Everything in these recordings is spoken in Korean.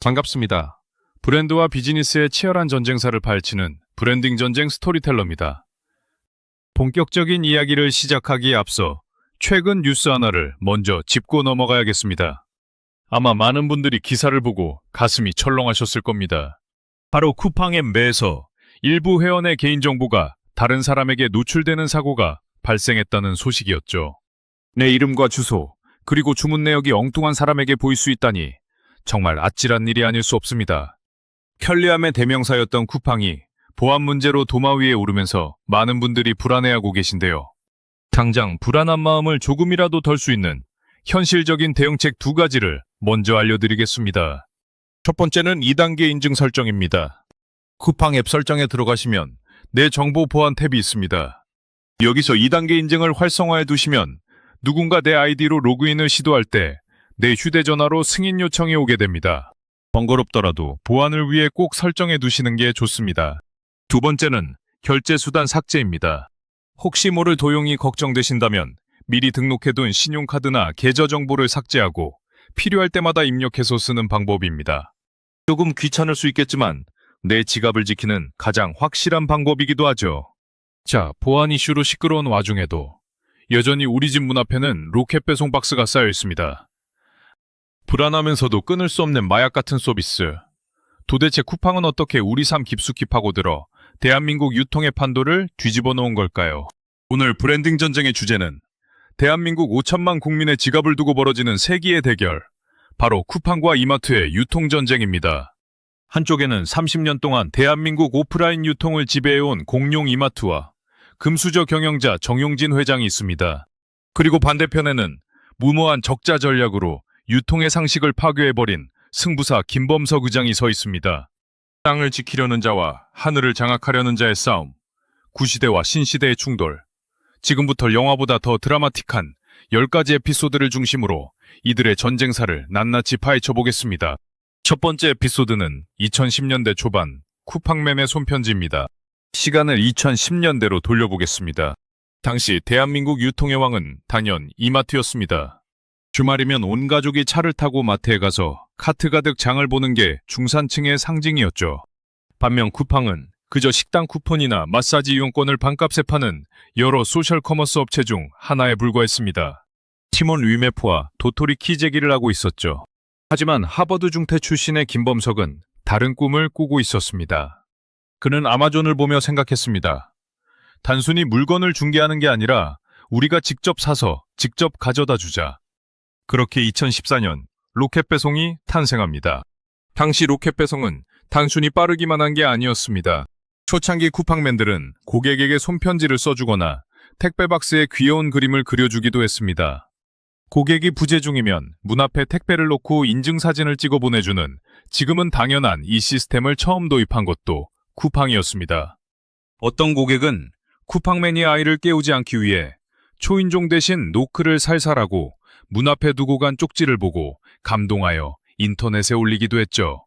반갑습니다. 브랜드와 비즈니스의 치열한 전쟁사를 파헤치는 브랜딩 전쟁 스토리텔러입니다. 본격적인 이야기를 시작하기에 앞서 최근 뉴스 하나를 먼저 짚고 넘어가야겠습니다. 아마 많은 분들이 기사를 보고 가슴이 철렁하셨을 겁니다. 바로 쿠팡 앱 내에서 일부 회원의 개인정보가 다른 사람에게 노출되는 사고가 발생했다는 소식이었죠. 내 이름과 주소, 그리고 주문 내역이 엉뚱한 사람에게 보일 수 있다니 정말 아찔한 일이 아닐 수 없습니다. 편리함의 대명사였던 쿠팡이 보안 문제로 도마 위에 오르면서 많은 분들이 불안해하고 계신데요. 당장 불안한 마음을 조금이라도 덜 수 있는 현실적인 대응책 두 가지를 먼저 알려드리겠습니다. 첫 번째는 2단계 인증 설정입니다. 쿠팡 앱 설정에 들어가시면 내 정보 보안 탭이 있습니다. 여기서 2단계 인증을 활성화해 두시면 누군가 내 아이디로 로그인을 시도할 때 내 휴대전화로 승인 요청이 오게 됩니다. 번거롭더라도 보안을 위해 꼭 설정해 두시는 게 좋습니다. 두 번째는 결제수단 삭제입니다. 혹시 모를 도용이 걱정되신다면 미리 등록해둔 신용카드나 계좌 정보를 삭제하고 필요할 때마다 입력해서 쓰는 방법입니다. 조금 귀찮을 수 있겠지만 내 지갑을 지키는 가장 확실한 방법이기도 하죠. 자, 보안 이슈로 시끄러운 와중에도 여전히 우리 집 문 앞에는 로켓 배송 박스가 쌓여 있습니다. 불안하면서도 끊을 수 없는 마약 같은 서비스. 도대체 쿠팡은 어떻게 우리 삶 깊숙이 파고들어 대한민국 유통의 판도를 뒤집어 놓은 걸까요? 오늘 브랜딩 전쟁의 주제는 대한민국 5천만 국민의 지갑을 두고 벌어지는 세기의 대결, 바로 쿠팡과 이마트의 유통 전쟁입니다. 한쪽에는 30년 동안 대한민국 오프라인 유통을 지배해온 공룡 이마트와 금수저 경영자 정용진 회장이 있습니다. 그리고 반대편에는 무모한 적자 전략으로 유통의 상식을 파괴해버린 승부사 김범석 의장이 서 있습니다. 땅을 지키려는 자와 하늘을 장악하려는 자의 싸움, 구시대와 신시대의 충돌, 지금부터 영화보다 더 드라마틱한 10가지 에피소드를 중심으로 이들의 전쟁사를 낱낱이 파헤쳐 보겠습니다. 첫 번째 에피소드는 2010년대 초반 쿠팡맨의 손편지입니다. 시간을 2010년대로 돌려보겠습니다. 당시 대한민국 유통의 왕은 단연 이마트였습니다. 주말이면 온 가족이 차를 타고 마트에 가서 카트 가득 장을 보는 게 중산층의 상징이었죠. 반면 쿠팡은 그저 식당 쿠폰이나 마사지 이용권을 반값에 파는 여러 소셜 커머스 업체 중 하나에 불과했습니다. 티몬 위메프와 도토리 키재기를 하고 있었죠. 하지만 하버드 중퇴 출신의 김범석은 다른 꿈을 꾸고 있었습니다. 그는 아마존을 보며 생각했습니다. 단순히 물건을 중개하는 게 아니라 우리가 직접 사서 직접 가져다 주자. 그렇게 2014년 로켓 배송이 탄생합니다. 당시 로켓 배송은 단순히 빠르기만 한 게 아니었습니다. 초창기 쿠팡맨들은 고객에게 손편지를 써주거나 택배 박스에 귀여운 그림을 그려주기도 했습니다. 고객이 부재 중이면 문 앞에 택배를 놓고 인증사진을 찍어 보내주는 지금은 당연한 이 시스템을 처음 도입한 것도 쿠팡이었습니다. 어떤 고객은 쿠팡맨이 아이를 깨우지 않기 위해 초인종 대신 노크를 살살하고 문 앞에 두고 간 쪽지를 보고 감동하여 인터넷에 올리기도 했죠.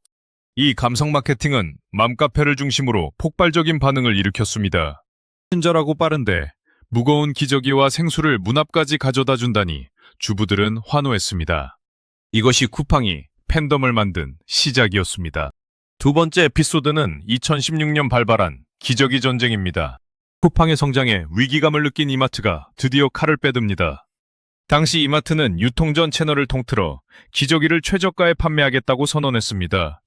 이 감성 마케팅은 맘카페를 중심으로 폭발적인 반응을 일으켰습니다. 친절하고 빠른데 무거운 기저귀와 생수를 문 앞까지 가져다 준다니 주부들은 환호했습니다. 이것이 쿠팡이 팬덤을 만든 시작이었습니다. 두 번째 에피소드는 2016년 발발한 기저귀 전쟁입니다. 쿠팡의 성장에 위기감을 느낀 이마트가 드디어 칼을 빼듭니다. 당시 이마트는 유통전 채널을 통틀어 기저귀를 최저가에 판매하겠다고 선언했습니다.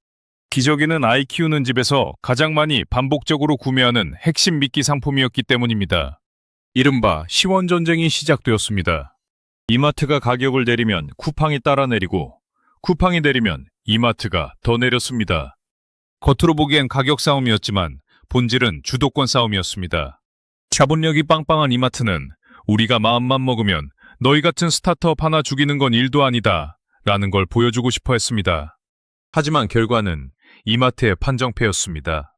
기저귀는 아이 키우는 집에서 가장 많이 반복적으로 구매하는 핵심 미끼 상품이었기 때문입니다. 이른바 시원전쟁이 시작되었습니다. 이마트가 가격을 내리면 쿠팡이 따라 내리고 쿠팡이 내리면 이마트가 더 내렸습니다. 겉으로 보기엔 가격 싸움이었지만 본질은 주도권 싸움이었습니다. 자본력이 빵빵한 이마트는 우리가 마음만 먹으면 너희 같은 스타트업 하나 죽이는 건 일도 아니다 라는 걸 보여주고 싶어 했습니다. 하지만 결과는 이마트의 판정패였습니다.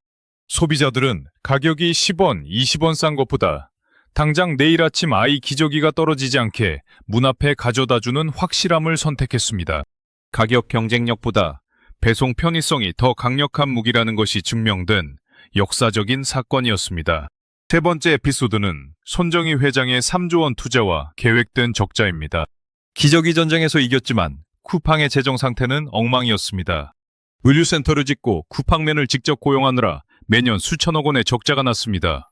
소비자들은 가격이 10원, 20원 싼 것보다 당장 내일 아침 아이 기저귀가 떨어지지 않게 문 앞에 가져다주는 확실함을 선택했습니다. 가격 경쟁력보다 배송 편의성이 더 강력한 무기라는 것이 증명된 역사적인 사건이었습니다. 세 번째 에피소드는 손정희 회장의 3조 원 투자와 계획된 적자입니다. 기저귀 전쟁에서 이겼지만 쿠팡의 재정 상태는 엉망이었습니다. 물류센터를 짓고 쿠팡맨을 직접 고용하느라 매년 수천억 원의 적자가 났습니다.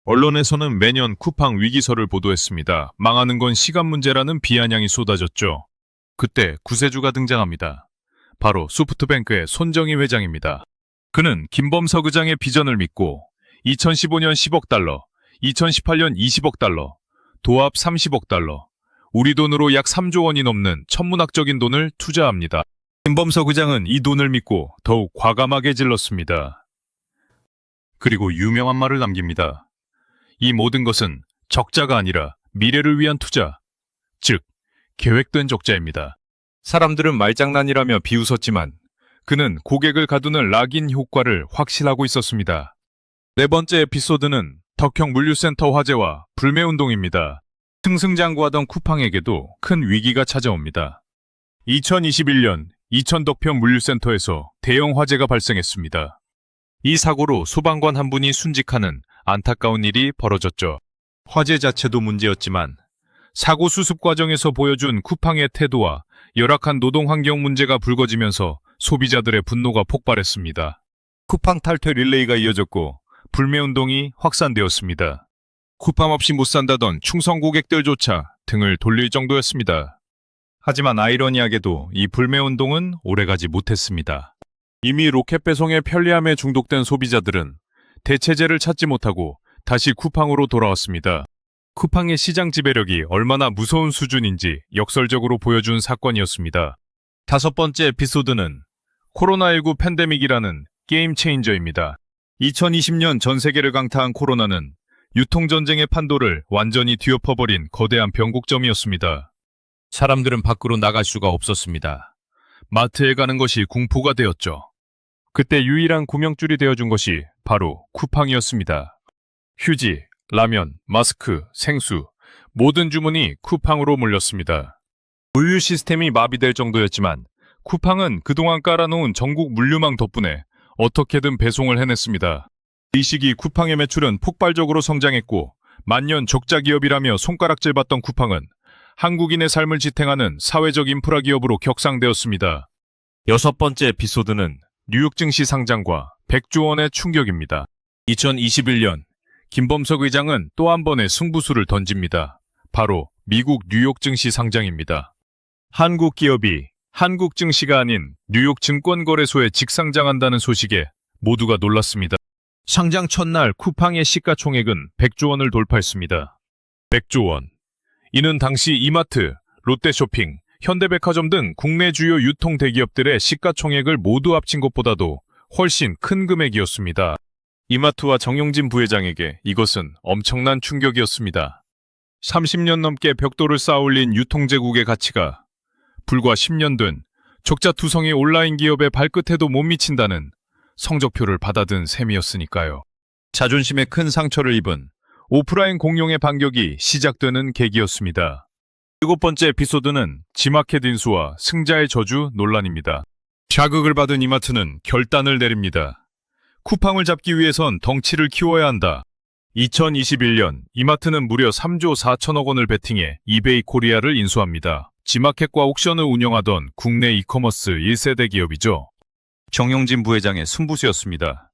언론에서는 매년 쿠팡 위기설을 보도했습니다. 망하는 건 시간 문제라는 비아냥이 쏟아졌죠. 그때 구세주가 등장합니다. 바로 소프트뱅크의 손정희 회장입니다. 그는 김범석 의장의 비전을 믿고 2015년 10억 달러, 2018년 20억 달러, 도합 30억 달러, 우리 돈으로 약 3조 원이 넘는 천문학적인 돈을 투자합니다. 김범석 의장은 이 돈을 믿고 더욱 과감하게 질렀습니다. 그리고 유명한 말을 남깁니다. 이 모든 것은 적자가 아니라 미래를 위한 투자, 즉 계획된 적자입니다. 사람들은 말장난이라며 비웃었지만 그는 고객을 가두는 락인 효과를 확신하고 있었습니다. 네 번째 에피소드는 덕형 물류센터 화재와 불매운동입니다. 승승장구하던 쿠팡에게도 큰 위기가 찾아옵니다. 2021년 이천덕편 물류센터에서 대형 화재가 발생했습니다. 이 사고로 소방관 한 분이 순직하는 안타까운 일이 벌어졌죠. 화재 자체도 문제였지만 사고 수습 과정에서 보여준 쿠팡의 태도와 열악한 노동 환경 문제가 불거지면서 소비자들의 분노가 폭발했습니다. 쿠팡 탈퇴 릴레이가 이어졌고 불매운동이 확산되었습니다. 쿠팡 없이 못 산다던 충성 고객들조차 등을 돌릴 정도였습니다. 하지만 아이러니하게도 이 불매운동은 오래가지 못했습니다. 이미 로켓 배송의 편리함에 중독된 소비자들은 대체제를 찾지 못하고 다시 쿠팡으로 돌아왔습니다. 쿠팡의 시장 지배력이 얼마나 무서운 수준인지 역설적으로 보여준 사건이었습니다. 다섯 번째 에피소드는 코로나19 팬데믹이라는 게임 체인저입니다. 2020년 전 세계를 강타한 코로나는 유통전쟁의 판도를 완전히 뒤엎어버린 거대한 변곡점이었습니다. 사람들은 밖으로 나갈 수가 없었습니다. 마트에 가는 것이 공포가 되었죠. 그때 유일한 구명줄이 되어준 것이 바로 쿠팡이었습니다. 휴지, 라면, 마스크, 생수, 모든 주문이 쿠팡으로 몰렸습니다. 물류 시스템이 마비될 정도였지만 쿠팡은 그동안 깔아놓은 전국 물류망 덕분에 어떻게든 배송을 해냈습니다. 이 시기 쿠팡의 매출은 폭발적으로 성장했고 만년 적자 기업이라며 손가락질받던 쿠팡은 한국인의 삶을 지탱하는 사회적 인프라 기업으로 격상되었습니다. 여섯 번째 에피소드는 뉴욕 증시 상장과 100조 원의 충격입니다. 2021년 김범석 의장은 또 한 번의 승부수를 던집니다. 바로 미국 뉴욕 증시 상장입니다. 한국 기업이 한국 증시가 아닌 뉴욕 증권거래소에 직상장한다는 소식에 모두가 놀랐습니다. 상장 첫날 쿠팡의 시가총액은 100조 원을 돌파했습니다. 100조 원. 이는 당시 이마트, 롯데쇼핑, 현대백화점 등 국내 주요 유통 대기업들의 시가총액을 모두 합친 것보다도 훨씬 큰 금액이었습니다. 이마트와 정용진 부회장에게 이것은 엄청난 충격이었습니다. 30년 넘게 벽돌을 쌓아올린 유통제국의 가치가 불과 10년 된 적자투성이 온라인 기업의 발끝에도 못 미친다는 성적표를 받아든 셈이었으니까요. 자존심에 큰 상처를 입은 오프라인 공룡의 반격이 시작되는 계기였습니다. 일곱 번째 에피소드는 지마켓 인수와 승자의 저주 논란입니다. 자극을 받은 이마트는 결단을 내립니다. 쿠팡을 잡기 위해선 덩치를 키워야 한다. 2021년 이마트는 무려 3조 4천억 원을 베팅해 이베이 코리아를 인수합니다. 지마켓과 옥션을 운영하던 국내 이커머스 1세대 기업이죠. 정용진 부회장의 승부수였습니다.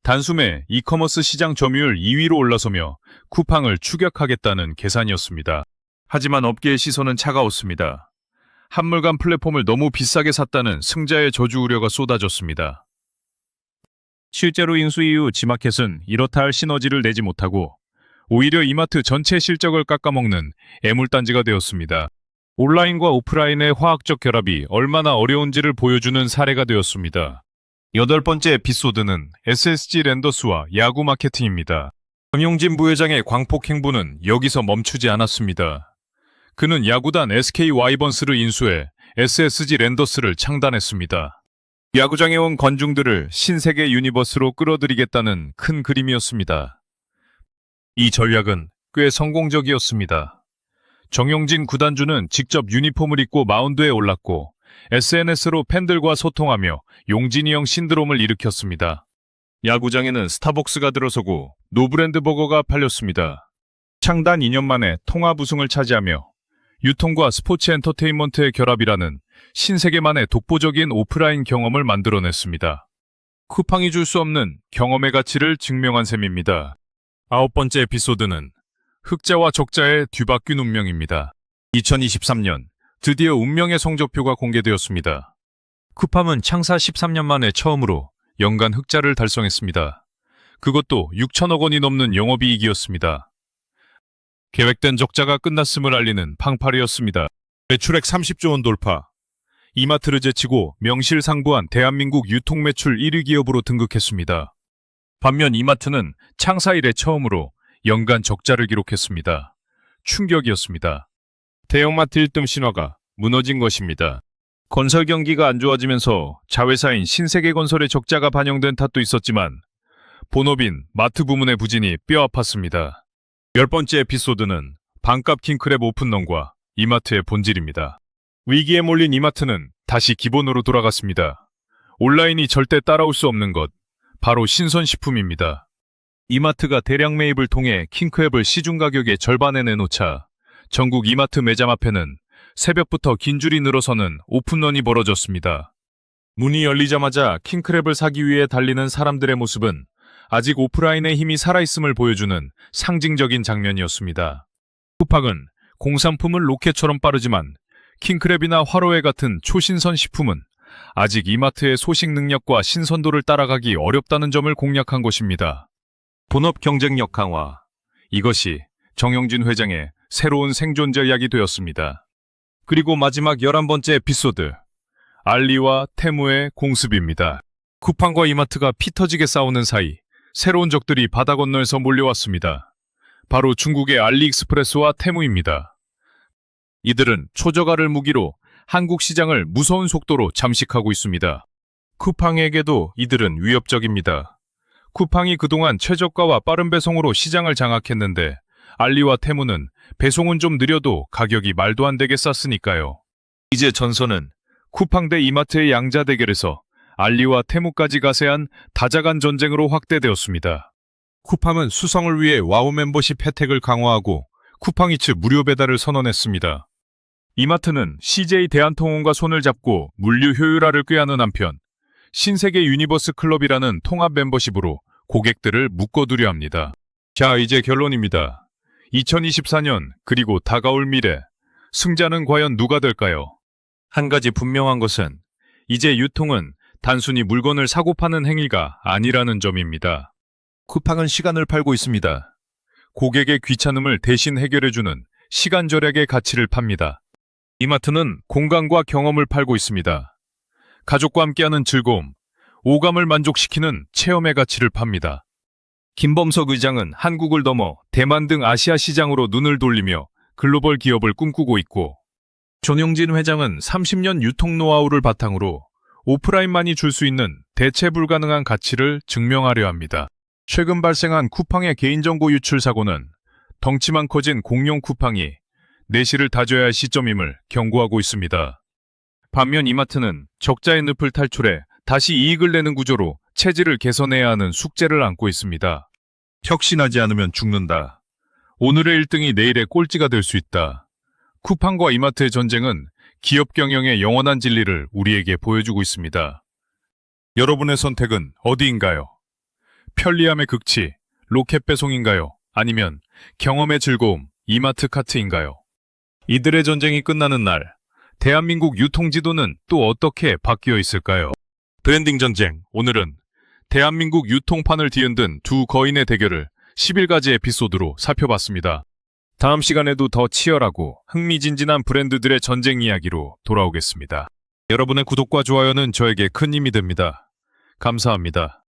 단숨에 이커머스 시장 점유율 2위로 올라서며 쿠팡을 추격하겠다는 계산이었습니다. 하지만 업계의 시선은 차가웠습니다. 한물간 플랫폼을 너무 비싸게 샀다는 승자의 저주 우려가 쏟아졌습니다. 실제로 인수 이후 지마켓은 이렇다 할 시너지를 내지 못하고 오히려 이마트 전체 실적을 깎아먹는 애물단지가 되었습니다. 온라인과 오프라인의 화학적 결합이 얼마나 어려운지를 보여주는 사례가 되었습니다. 여덟 번째 에피소드는 SSG 랜더스와 야구 마케팅입니다. 정용진 부회장의 광폭 행보는 여기서 멈추지 않았습니다. 그는 야구단 SK 와이번스를 인수해 SSG 랜더스를 창단했습니다. 야구장에 온 관중들을 신세계 유니버스로 끌어들이겠다는 큰 그림이었습니다. 이 전략은 꽤 성공적이었습니다. 정용진 구단주는 직접 유니폼을 입고 마운드에 올랐고 SNS로 팬들과 소통하며 용진이 형 신드롬을 일으켰습니다. 야구장에는 스타벅스가 들어서고 노브랜드 버거가 팔렸습니다. 창단 2년 만에 통합 우승을 차지하며 유통과 스포츠 엔터테인먼트의 결합이라는 신세계만의 독보적인 오프라인 경험을 만들어냈습니다. 쿠팡이 줄 수 없는 경험의 가치를 증명한 셈입니다. 9번째 에피소드는 흑자와 적자의 뒤바뀐 운명입니다. 2023년 드디어 운명의 성적표가 공개되었습니다. 쿠팡은 창사 13년 만에 처음으로 연간 흑자를 달성했습니다. 그것도 6천억 원이 넘는 영업이익이었습니다. 계획된 적자가 끝났음을 알리는 팡팔이었습니다. 매출액 30조 원 돌파. 이마트를 제치고 명실상부한 대한민국 유통매출 1위 기업으로 등극했습니다. 반면 이마트는 창사 이래 처음으로 연간 적자를 기록했습니다. 충격이었습니다. 대형마트 1등 신화가 무너진 것입니다. 건설 경기가 안 좋아지면서 자회사인 신세계건설의 적자가 반영된 탓도 있었지만 본업인 마트 부문의 부진이 뼈 아팠습니다. 10번째 에피소드는 반값 킹크랩 오픈런과 이마트의 본질입니다. 위기에 몰린 이마트는 다시 기본으로 돌아갔습니다. 온라인이 절대 따라올 수 없는 것, 바로 신선식품입니다. 이마트가 대량 매입을 통해 킹크랩을 시중 가격의 절반에 내놓자 전국 이마트 매장 앞에는 새벽부터 긴 줄이 늘어서는 오픈런이 벌어졌습니다. 문이 열리자마자 킹크랩을 사기 위해 달리는 사람들의 모습은 아직 오프라인의 힘이 살아있음을 보여주는 상징적인 장면이었습니다. 쿠팡은 공산품은 로켓처럼 빠르지만 킹크랩이나 화로회 같은 초신선 식품은 아직 이마트의 소식 능력과 신선도를 따라가기 어렵다는 점을 공략한 것입니다. 본업 경쟁력 강화. 이것이 정영진 회장의 새로운 생존 전략이 되었습니다. 그리고 마지막 11번째 에피소드. 알리와 테무의 공습입니다. 쿠팡과 이마트가 피 터지게 싸우는 사이 새로운 적들이 바다 건너에서 몰려왔습니다. 바로 중국의 알리익스프레스와 테무입니다. 이들은 초저가를 무기로 한국 시장을 무서운 속도로 잠식하고 있습니다. 쿠팡에게도 이들은 위협적입니다. 쿠팡이 그동안 최저가와 빠른 배송으로 시장을 장악했는데 알리와 테무는 배송은 좀 느려도 가격이 말도 안 되게 쌌으니까요. 이제 전선은 쿠팡 대 이마트의 양자 대결에서 알리와 테무까지 가세한 다자간 전쟁으로 확대되었습니다. 쿠팡은 수성을 위해 와우 멤버십 혜택을 강화하고 쿠팡이츠 무료 배달을 선언했습니다. 이마트는 CJ 대한통운과 손을 잡고 물류 효율화를 꾀하는 한편 신세계 유니버스 클럽이라는 통합 멤버십으로 고객들을 묶어두려 합니다. 자, 이제 결론입니다. 2024년 그리고 다가올 미래, 승자는 과연 누가 될까요? 한 가지 분명한 것은 이제 유통은 단순히 물건을 사고 파는 행위가 아니라는 점입니다. 쿠팡은 시간을 팔고 있습니다. 고객의 귀찮음을 대신 해결해주는 시간 절약의 가치를 팝니다. 이마트는 공간과 경험을 팔고 있습니다. 가족과 함께하는 즐거움, 오감을 만족시키는 체험의 가치를 팝니다. 김범석 의장은 한국을 넘어 대만 등 아시아 시장으로 눈을 돌리며 글로벌 기업을 꿈꾸고 있고, 전용진 회장은 30년 유통 노하우를 바탕으로 오프라인만이 줄 수 있는 대체 불가능한 가치를 증명하려 합니다. 최근 발생한 쿠팡의 개인정보 유출 사고는 덩치만 커진 공룡 쿠팡이 내실을 다져야 할 시점임을 경고하고 있습니다. 반면 이마트는 적자의 늪을 탈출해 다시 이익을 내는 구조로 체질을 개선해야 하는 숙제를 안고 있습니다. 혁신하지 않으면 죽는다. 오늘의 1등이 내일의 꼴찌가 될 수 있다. 쿠팡과 이마트의 전쟁은 기업 경영의 영원한 진리를 우리에게 보여주고 있습니다. 여러분의 선택은 어디인가요? 편리함의 극치, 로켓 배송인가요? 아니면 경험의 즐거움, 이마트 카트인가요? 이들의 전쟁이 끝나는 날, 대한민국 유통지도는 또 어떻게 바뀌어 있을까요? 브랜딩 전쟁, 오늘은 대한민국 유통판을 뒤흔든 두 거인의 대결을 11가지 에피소드로 살펴봤습니다. 다음 시간에도 더 치열하고 흥미진진한 브랜드들의 전쟁 이야기로 돌아오겠습니다. 여러분의 구독과 좋아요는 저에게 큰 힘이 됩니다. 감사합니다.